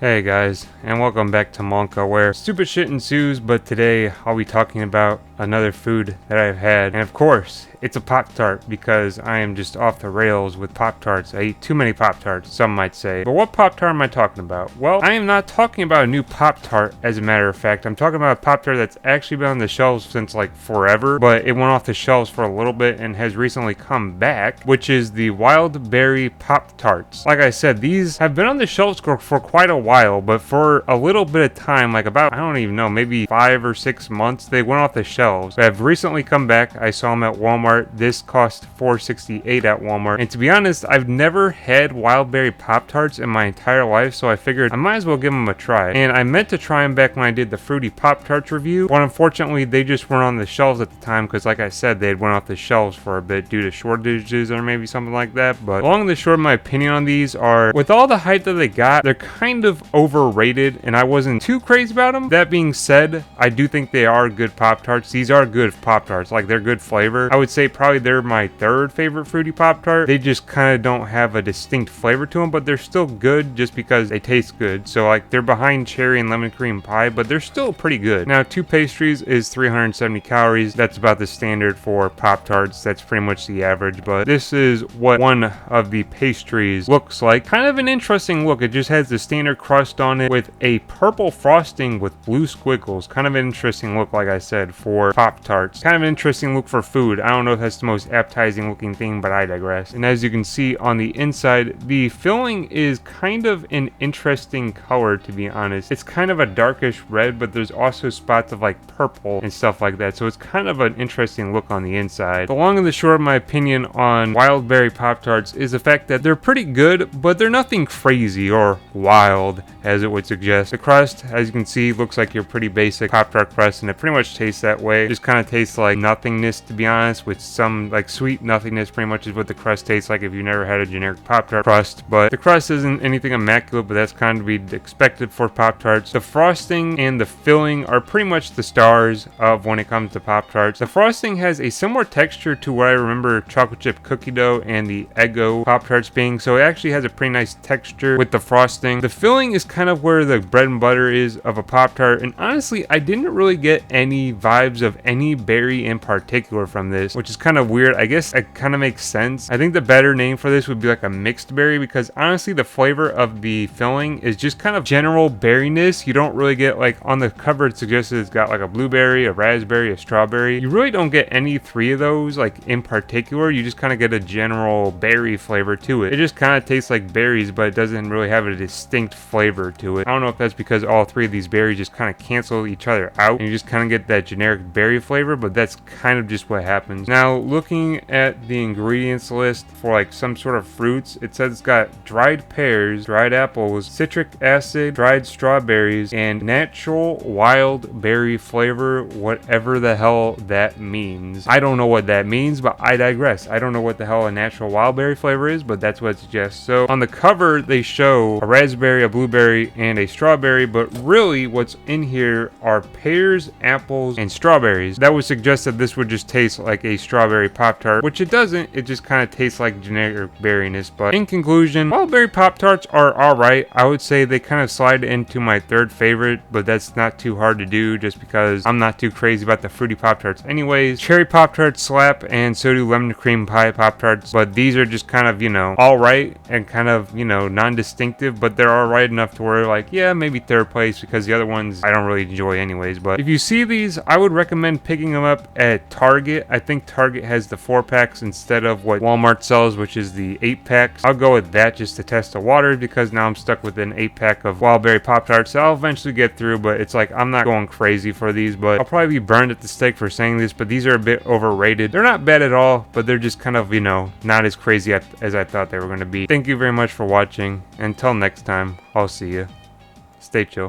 Hey guys, and welcome back to Monka, where stupid shit ensues, but today I'll be talking about another food that I've had, and of course, it's a Pop-Tart, because I am just off the rails with Pop-Tarts. I eat too many Pop-Tarts, some might say. But what Pop-Tart am I talking about? Well, I am not talking about a new Pop-Tart, as a matter of fact. I'm talking about a Pop-Tart that's actually been on the shelves since like forever, but it went off the shelves for a little bit and has recently come back, which is the Wild Berry Pop-Tarts. Like I said, these have been on the shelves for quite a while, but for a little bit of time, like about, I don't even know, maybe 5 or 6 months, they went off the shelves. They have recently come back. I saw them at Walmart. This cost $4.68 at Walmart. And to be honest, I've never had Wild Berry Pop-Tarts in my entire life, so I figured I might as well give them a try. And I meant to try them back when I did the Fruity Pop-Tarts review, but unfortunately, they just weren't on the shelves at the time because, like I said, they had went off the shelves for a bit due to shortages or maybe something like that. But long and the short of my opinion on these are, with all the hype that they got, they're kind of overrated, and I wasn't too crazy about them. That being said, I do think they are good Pop-Tarts. These are good Pop-Tarts. Like, they're good flavor. I would say probably they're my third favorite Fruity Pop-Tart. They just kind of don't have a distinct flavor to them, but they're still good just because they taste good. So, like, they're behind cherry and lemon cream pie, but they're still pretty good. Now, 2 pastries is 370 calories. That's about the standard for Pop-Tarts. That's pretty much the average, but this is what one of the pastries looks like. Kind of an interesting look. It just has the standard crust on it with a purple frosting with blue squiggles. Kind of an interesting look, like I said, for Pop-Tarts. Kind of an interesting look for food. I don't know if that's the most appetizing looking thing, but I digress. And as you can see on the inside, the filling is kind of an interesting color, to be honest. It's kind of a darkish red, but there's also spots of like purple and stuff like that. So it's kind of an interesting look on the inside. The long and the short of my opinion on Wild Berry Pop-Tarts is the fact that they're pretty good, but they're nothing crazy or wild, as it would suggest. The crust, as you can see, looks like your pretty basic Pop-Tart crust, and it pretty much tastes that way. It just kind of tastes like nothingness, to be honest, with some like sweet nothingness. Pretty much is what the crust tastes like if you've never had a generic Pop-Tart crust. But the crust isn't anything immaculate, but that's kind of to be expected for Pop-Tarts. The frosting and the filling are pretty much the stars of when it comes to Pop-Tarts. The frosting has a similar texture to what I remember chocolate chip cookie dough and the Eggo Pop-Tarts being, so it actually has a pretty nice texture with the frosting. The filling is kind of where the bread and butter is of a Pop-Tart, and honestly, I didn't really get any vibes of any berry in particular from this, which is kind of weird. I guess it kind of makes sense. I think the better name for this would be like a mixed berry, because honestly, the flavor of the filling is just kind of general berryness. You don't really get, like, on the cover it suggests it's got like a blueberry, a raspberry, a strawberry. You really don't get any 3 of those like in particular. You just kind of get a general berry flavor to it. It just kind of tastes like berries, but it doesn't really have a distinct flavor to it. I don't know if that's because all 3 of these berries just kind of cancel each other out and you just kind of get that generic berry flavor, but that's kind of just what happens. Now, looking at the ingredients list for like some sort of fruits, it says it's got dried pears, dried apples, citric acid, dried strawberries, and natural wild berry flavor, whatever the hell that means. I don't know what that means, but I digress. I don't know what the hell a natural wild berry flavor is, but that's what it suggests. So on the cover, they show a raspberry, a blueberry, and a strawberry, but really what's in here are pears, apples, and strawberries. That would suggest that this would just taste like a strawberry Pop-Tart, which it doesn't. It just kind of tastes like generic berryness. But in conclusion, Wild Berry Pop-Tarts are alright. I would say they kind of slide into my third favorite, but that's not too hard to do just because I'm not too crazy about the Fruity Pop-Tarts anyways. Cherry Pop-Tarts slap, and so do lemon cream pie Pop-Tarts, but these are just kind of, you know, alright and kind of, you know, non-distinctive, but they're alright enough to where, like, yeah, maybe third place, because the other ones I don't really enjoy anyways. But if you see these, I would recommend picking them up at Target. I think Target has the 4-packs instead of what Walmart sells, which is the 8-packs. I'll go with that just to test the waters, because now I'm stuck with an 8-pack of Wild Berry Pop-Tarts that I'll eventually get through, but it's like I'm not going crazy for these, but I'll probably be burned at the stake for saying this, but these are a bit overrated. They're not bad at all, but they're just kind of, you know, not as crazy as I thought they were going to be. Thank you very much for watching. Until next time, I'll see you. Stay chill.